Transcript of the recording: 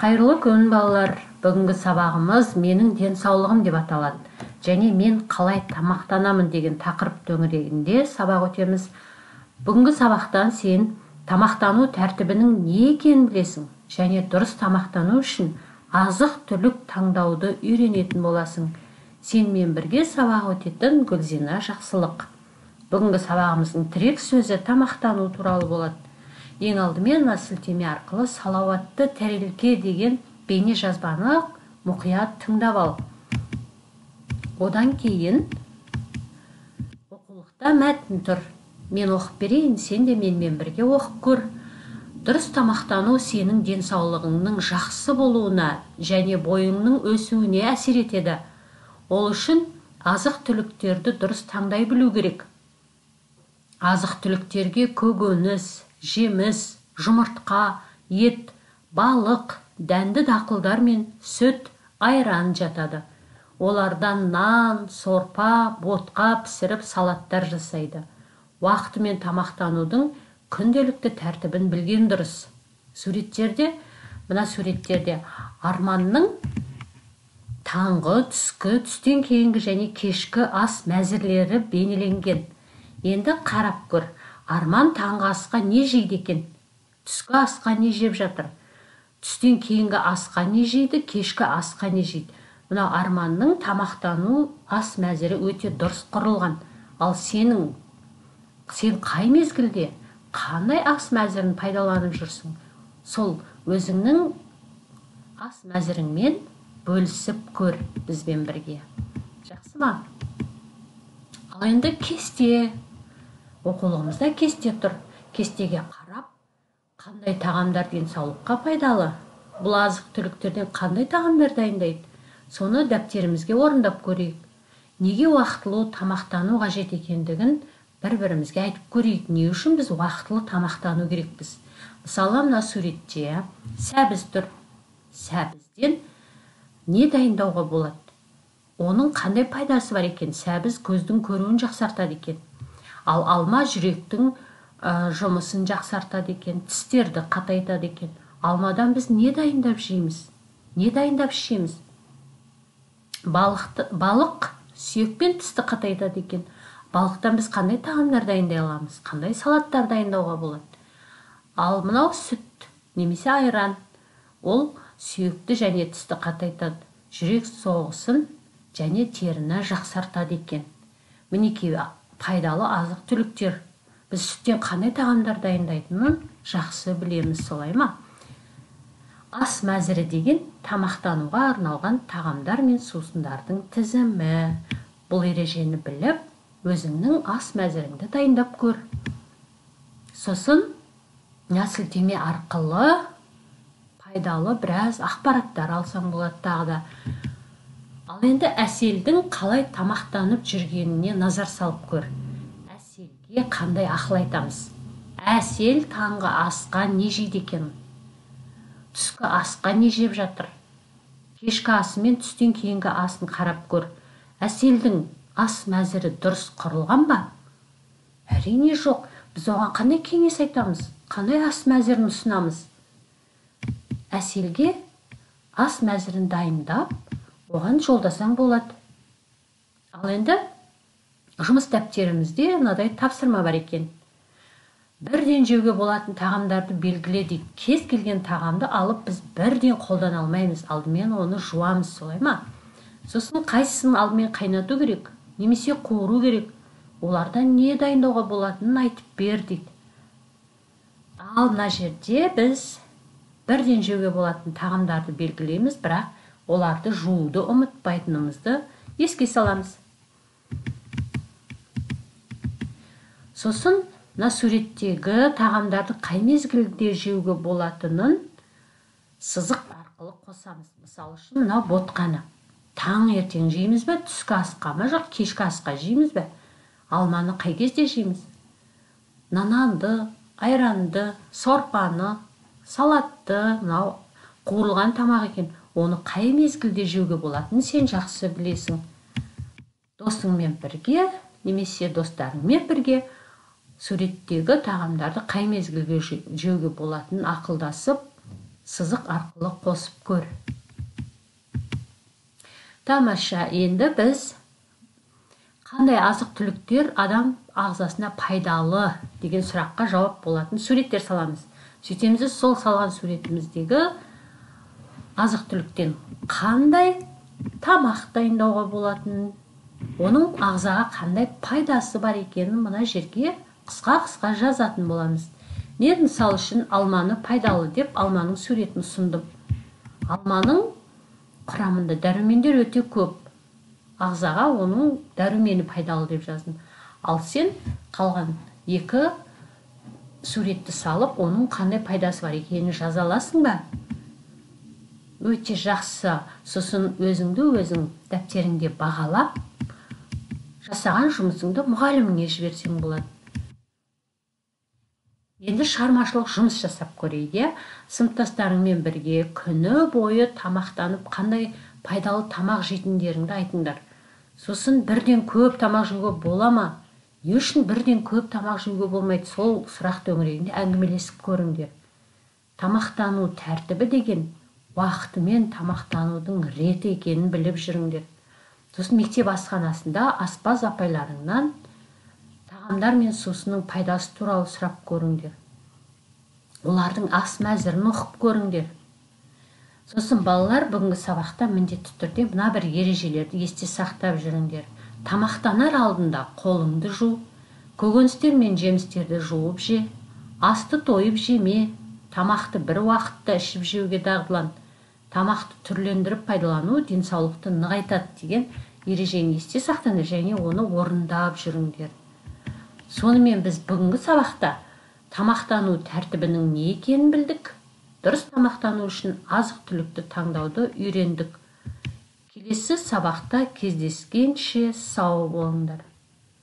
Қайырлы күн балалар. Бүгінгі сабағымыз менің денсаулығым деп аталады. Және мен қалай тамақтанамын деген тақырып төңірегінде сабақ өтеміз. Бүгінгі сабақтан сен тамақтану тәртібінің не екенін білесің. Және дұрыс тамақтану үшін азық-түлік таңдауды үйренетін боласың. Сенмен бірге сабақ өтетін Гүлзина Жақсылық. Бүгінгі сабағымыздың тірек сөзі тамақтану туралы болады. Ең алдымен сілтеме арқылы салауатты тәрелке деген бейне жазбаны мұқият тыңдап ал. Одан кейін оқулықта мәтін тұр. Мен оқып берейін, сен де менімен бірге оқып көр. Дұрыс тамақтану сенің денсаулығыңның жақсы болуына және бойыңның өсуіне әсер етеді. Ол үшін азық-түліктерді дұрыс таңдай білу керек. Азық-түліктерге көкөніс, жеміс, жұмыртқа, ет, балық, дәнді дақылдар мен сүт, айран жатады. Олардан нан, сорпа, ботқа пісіріп салаттар жасайды. Уақытымен тамақтанудың күнделікті тәртібін білген дұрыс. Мына суреттерде Арманның таңғы, түскі, түстен кейінгі және кешкі ас мәзірлері бейнеленген. Енді қарап көр. Арман таңғы асқа не жейді екен? Түскі асқа не жеп жатыр? Түстен кейінгі асқа не жейді? Кешкі асқа не жейді? Мына Арманның тамақтану ас мәзірі өте дұрыс құрылған. Ал сен қай мезгілде қандай ас мәзірін пайдаланып жүрсің? Сол өзіңнің ас мәзіріңмен бөлісіп көр бізбен бірге. Жақсы ма? Ал енді кесте. Оқулығымызда кесте тұр. Кестеге қарап, қандай тағамдар денсаулыққа пайдалы? Бұл азық-түліктерден қандай тағамдар дайындайды? Соны дәптерімізге орындап көрейік. Неге уақытылы тамақтану қажет екендігін бір-бірімізге айтып көрейік. Не үшін біз уақытылы тамақтану керекпіз? Мысалы, мына суретте сәбіз тұр. Сәбізден не дайындауға болады? Оның қандай пайдасы бар екен? Сәбіз көздің көруін жақсартады екен. Ал алма жүректің жұмысын жақсартады екен, тістерді қатайтады екен. Алмадан біз не дайындап жейміз? Не дайындап ішеміз? Балық сүйек пен тісті қатайтады екен. Балықтан біз қандай тағамдар дайындай аламыз? Қандай салаттар дайындауға болады? Ал мынау сүт, немесе айран. Ол сүйекті және тісті қатайтады. Жүрек соғысын және теріні жақсартады екен. Мінекей пайдалы азық-түліктер. Біз сүттен қандай тағамдар дайындайтынын жақсы білеміз, солай ма? Ас мәзірі деген тамақтануға арналған тағамдар мен сусындардың тізімі. Бұл ережені біліп, өзіңнің ас мәзіріңді дайындап көр. Сосын сілтеме арқылы пайдалы біраз ақпараттар алсаң болады тағы да. Ал енді Әселдің қалай тамақтанып жүргеніне назар салып көр. Әселге қандай ақыл айтамыз? Әсел таңғы асқа не жейді екен? Түскі асқа не жеп жатыр? Кешкі асы мен түстен кейінгі асын қарап көр. Әселдің ас мәзірі дұрыс құрылған ба? Әрине жоқ. Біз оған қандай кеңес айтамыз? Қандай ас мәзірін ұсынамыз? Әселге ас мәзірін дайындап, оған жолдасаң болады. Ал енді жұмыс дәптерімізде мынадай тапсырма бар екен. Бірден жеуге болатын тағамдарды белгіле дейді. Кез келген тағамды алып біз бірден қолдана алмаймыз. Алдымен оны жуамыз, солай ма? Сосын қайсысын алдымен қайнату керек, немесе қуыру керек. Олардан не дайындауға болатынын айтып бер дейді. Ал мына жерде біз бірден жеуге болатын тағамдарды белгілейміз, бірақ оларды жууды ұмытпайтынымызды еске саламыз. Сосын мына суреттегі тағамдарды қай мезгілде жеуге болатынын сызық арқылы қосамыз. Мысалы үшін мынау ботқаны. Таң ертең жейміз бе, түскі асқа ма, жоқ кешкі асқа жейміз бе? Алманы қай кезде жейміз? Нанды, айранды, сорпаны, салатты, мынау қуырылған тамақ екен. Оны қай мезгілде жеуге болатынын сен жақсы білесің. Досыңмен бірге, немесе достарыңмен бірге суреттегі тағамдарды қай мезгілге жеуге болатынын ақылдасып сызық арқылы қосып көр. Тамаша, енді біз қандай азық-түліктер адам ағзасына пайдалы деген сұраққа жауап болатын суреттер саламыз. Сөйтеміз, сол салған суретіміздегі азық-түліктен қандай тамақ дайындауға болатын, оның ағзаға қандай пайдасы бар екенін мына жерге қысқа-қысқа жазатын боламыз. Мен мысал үшін алманы пайдалы деп алманың суретін ұсындым. Алманың құрамында дәрумендер өте көп. Ағзаға оның дәрумені пайдалы деп жаздым. Ал сен қалған екі суретті салып, оның қандай пайдасы бар екенін жаза аласың ба? Өте жақсы. Сосын өзің дәптеріңде бағалап, жасаған жұмысыңды мұғаліміңе жіберсең болады. Енді шығармашылық жұмыс жасап көрейік. Сыныптастарыңмен бірге күні бойы тамақтанып, қандай пайдалы тамақ жейтіндеріңді айтыңдар. Сосын бірден көп тамақ жеуге бола ма? Не үшін бірден көп тамақ жеуге болмайды? Сол сұрақ төңірегінде әңгімелесіп көріңдер. Тамақтану тәртібі деген уақытымен тамақтанудың реті екенін біліп жүріңдер. Сосын мектеп асханасында аспаз апайларыңнан тағамдар мен сусынның пайдасы туралы сұрап көріңдер. Олардың ас мәзірін оқып көріңдер. Сосын балалар бүгінгі сабақта міндетті түрде мына бір ережелерді есте сақтап жүріңдер. Тамақтанар алдында қолыңды жу, көкөністер мен жемістерді жуып же, асты тойып жеме, тамақты бір уақытта ішіп жеуге дағдылан. Тамақты түрлендіріп пайдалану денсаулықты нығайтады деген ережені есте сақтаңдар және оны орындап жүріңдер. Сонымен біз бүгінгі сабақта тамақтану тәртібінің не екенін білдік. Дұрыс тамақтану үшін азық-түлікті таңдауды үйрендік. Келесі сабақта кездескенше сау болыңдар.